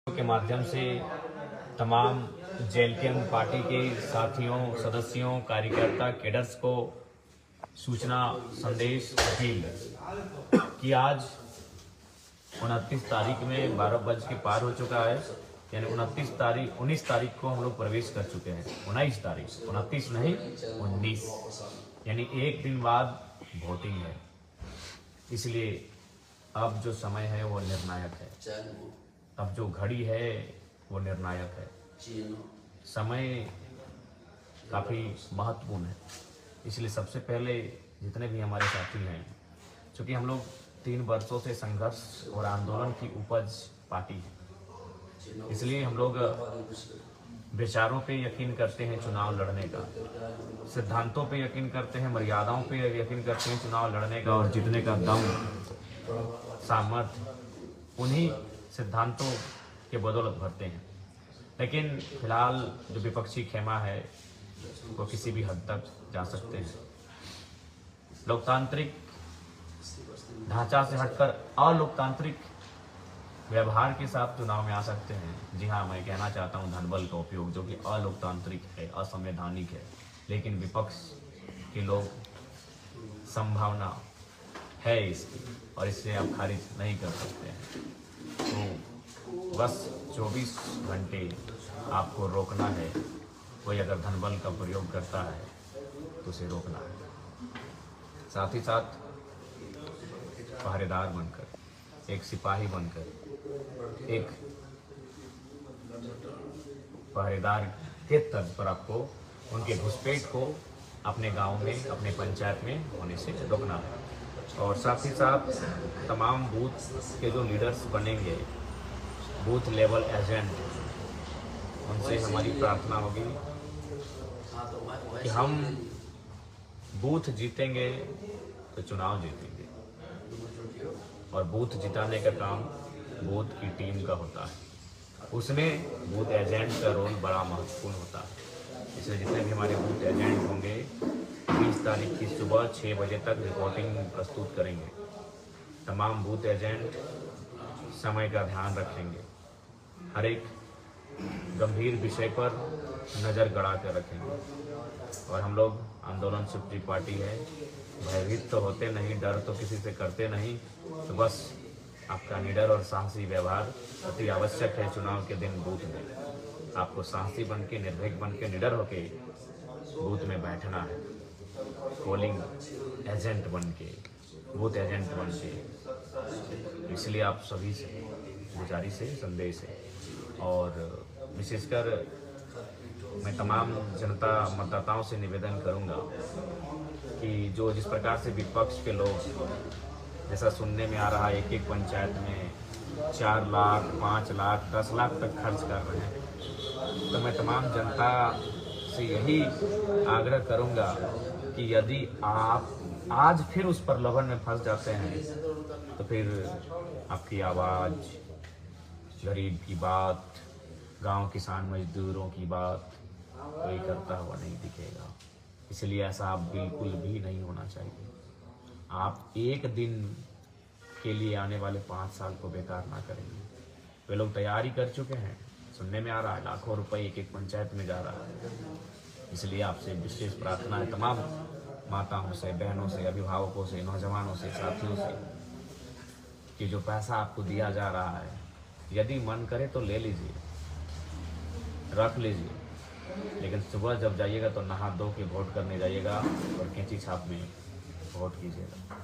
के माध्यम से तमाम जेएलकेएम पार्टी के साथियों, सदस्यों, कार्यकर्ता, कैडर्स को सूचना संदेश अपील कि आज 29 तारीख में 12 बज के पार हो चुका है। यानी 19 तारीख को हम लोग प्रवेश कर चुके हैं। 29 नहीं 19, यानी एक दिन बाद वोटिंग है। इसलिए अब जो समय है वो निर्णायक है। अब जो घड़ी है वो निर्णायक है। समय काफ़ी महत्वपूर्ण है। इसलिए सबसे पहले जितने भी हमारे साथी हैं, चूँकि हम लोग 3 वर्षों से संघर्ष और आंदोलन की उपज पार्टी है, इसलिए हम लोग विचारों पे यकीन करते हैं चुनाव लड़ने का, सिद्धांतों पे यकीन करते हैं, मर्यादाओं पे यकीन करते हैं चुनाव लड़ने का, और जीतने का दम, सामर्थ्य उन्हीं सिद्धांतों के बदौलत भरते हैं। लेकिन फिलहाल जो विपक्षी खेमा है वो किसी भी हद तक जा सकते हैं। लोकतांत्रिक ढांचा से हटकर अलोकतांत्रिक व्यवहार के साथ चुनाव में आ सकते हैं। जी हाँ, मैं कहना चाहता हूँ धनबल का उपयोग, जो कि अलोकतांत्रिक है, असंवैधानिक है, लेकिन विपक्ष के लोग संभावना है इसकी, और इससे आप खारिज नहीं कर सकते हैं। तो बस 24 घंटे आपको रोकना है। कोई अगर धनबल का प्रयोग करता है तो उसे रोकना है। साथ ही साथ पहरेदार बनकर, एक सिपाही बनकर, एक पहरेदार के तर्ज पर आपको उनके घुसपैठ को अपने गांव में, अपने पंचायत में होने से रोकना है। और साथ ही साथ तमाम बूथ के जो लीडर्स बनेंगे, बूथ लेवल एजेंट, उनसे हमारी प्रार्थना होगी कि हम बूथ जीतेंगे तो चुनाव जीतेंगे, और बूथ जिताने का काम बूथ की टीम का होता है। उसमें बूथ एजेंट का रोल बड़ा महत्वपूर्ण होता है। इसलिए जितने भी हमारे बूथ एजेंट होंगे 20 तारीख की सुबह 6 बजे तक रिपोर्टिंग प्रस्तुत करेंगे। तमाम बूथ एजेंट समय का ध्यान रखेंगे, हर एक गंभीर विषय पर नज़र गड़ा कर रखेंगे। और हम लोग आंदोलन से जुड़ी पार्टी है, भयभीत तो होते नहीं, डर तो किसी से करते नहीं। तो बस आपका निडर और साहसी व्यवहार अति आवश्यक है। चुनाव के दिन बूथ में आपको साहसी बन के, निर्भीक बन के, निडर होके बूथ में बैठना है। पोलिंग एजेंट बन के, बूथ एजेंट बन के। इसलिए आप सभी से गुजारिश है, संदेश है, और विशेषकर मैं तमाम जनता मतदाताओं से निवेदन करूंगा कि जो जिस प्रकार से विपक्ष के लोग, जैसा सुनने में आ रहा है, एक पंचायत में 4 लाख, 5 लाख, 10 लाख तक खर्च कर रहे हैं, तो मैं तमाम जनता से यही आग्रह करूंगा कि यदि आप आज फिर उस प्रलोभन में फंस जाते हैं तो फिर आपकी आवाज़, गरीब की बात, गांव किसान मजदूरों की बात कोई करता हुआ नहीं दिखेगा। इसलिए ऐसा आप बिल्कुल भी नहीं होना चाहिए। आप एक दिन के लिए आने वाले 5 साल को बेकार ना करेंगे। वे लोग तैयारी कर चुके हैं, सुनने में आ रहा है लाखों रुपए एक पंचायत में जा रहा है। इसलिए आपसे विशेष प्रार्थना है तमाम माताओं से, बहनों से, अभिभावकों से, नौजवानों से, साथियों से, कि जो पैसा आपको दिया जा रहा है, यदि मन करे तो ले लीजिए, रख लीजिए, लेकिन सुबह जब जाइएगा तो नहा धो के वोट करने जाइएगा और कैंची छाप में वोट कीजिएगा।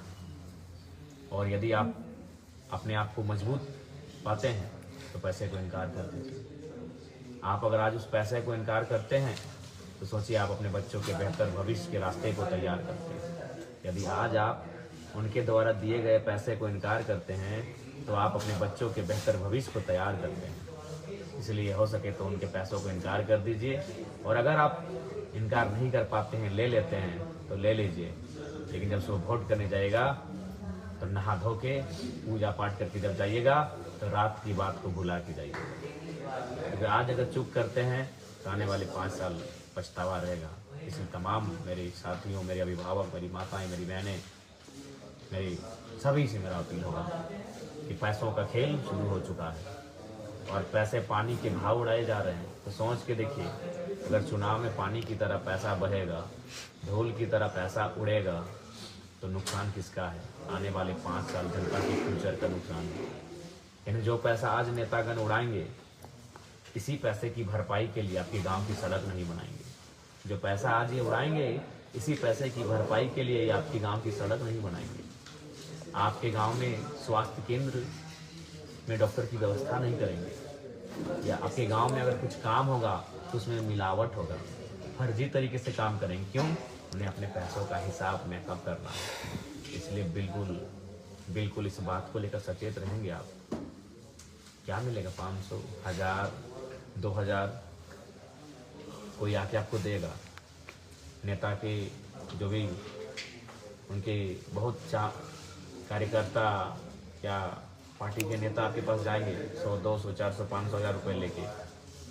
और यदि आप अपने आप को मजबूत पाते हैं तो पैसे को इनकार कर दीजिए। आप अगर आज उस पैसे को इनकार करते हैं तो सोचिए आप अपने बच्चों के बेहतर भविष्य के रास्ते को तैयार करते हैं। यदि आज आप उनके द्वारा दिए गए पैसे को इनकार करते हैं तो आप अपने बच्चों के बेहतर भविष्य को तैयार करते हैं। इसलिए हो सके तो उनके पैसों को इनकार कर दीजिए, और अगर आप इनकार नहीं कर पाते हैं, ले लेते हैं तो ले लीजिए, लेकिन जब सुबह वोट करने जाएगा तो नहा धो के पूजा पाठ करके जब जाइएगा तो रात की बात को भुला के जाइएगा। क्योंकि आज अगर चूक करते हैं तो आने वाले 5 साल पछतावा रहेगा। इसलिए तमाम मेरे साथियों, मेरे अभिभावक, मेरी माताएं, मेरी बहनें, मेरी सभी से मेरा अपील होगा कि पैसों का खेल शुरू हो चुका है। और पैसे पानी के भाव उड़ाए जा रहे हैं। तो सोच के देखिए, अगर चुनाव में पानी की तरह पैसा बहेगा, धूल की तरह पैसा उड़ेगा, तो नुकसान किसका है? आने वाले 5 साल जनता के फ्यूचर का नुकसान है। यानी जो पैसा आज नेतागण उड़ाएंगे, इसी पैसे की भरपाई के लिए आपके गांव की सड़क नहीं बनाएंगे। जो पैसा आज ये उड़ाएंगे, इसी पैसे की भरपाई के लिए ये आपके गांव की सड़क नहीं बनाएंगे। आपके गांव में स्वास्थ्य केंद्र में डॉक्टर की व्यवस्था नहीं करेंगे, या आपके गांव में अगर कुछ काम होगा तो उसमें मिलावट होगा, फर्जी तरीके से काम करेंगे। क्यों? उन्हें अपने पैसों का हिसाब में कब करना है। इसलिए बिल्कुल इस बात को लेकर सचेत रहेंगे आप। क्या मिलेगा? 500, 1000, 2000 कोई आके आपको देगा। नेता के जो भी उनके बहुत कार्यकर्ता या पार्टी के नेता आपके पास जाएंगे 100, 200, 400, 500 हज़ार रुपये लेके।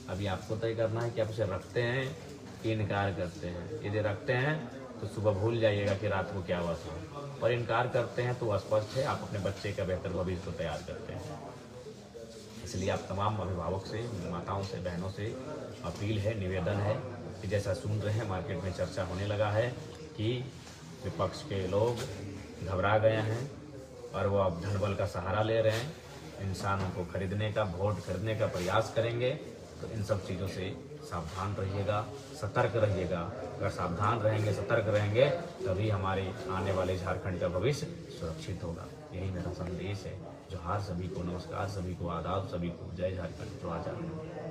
अभी आपको तय करना है कि आप उसे रखते हैं कि इनकार करते हैं। यदि रखते हैं तो सुबह भूल जाइएगा कि रात को क्या हुआ था, और इनकार करते हैं तो स्पष्ट है आप अपने बच्चे का बेहतर भविष्य को तैयार करते हैं। इसलिए आप तमाम अभिभावक से, माताओं से, बहनों से अपील है, निवेदन है कि जैसा सुन रहे हैं, मार्केट में चर्चा होने लगा है कि विपक्ष के लोग घबरा गए हैं और वो अब धनबल का सहारा ले रहे हैं। इंसानों को खरीदने का, वोट खरीदने का प्रयास करेंगे। तो इन सब चीज़ों से सावधान रहिएगा, सतर्क रहिएगा। अगर सावधान रहेंगे, सतर्क रहेंगे, तभी हमारे आने वाले झारखंड का भविष्य सुरक्षित होगा। यही मेरा संदेश है। जोहार सभी को, नमस्कार सभी को, आदाब सभी को, जय झारखंड, जो आजाद।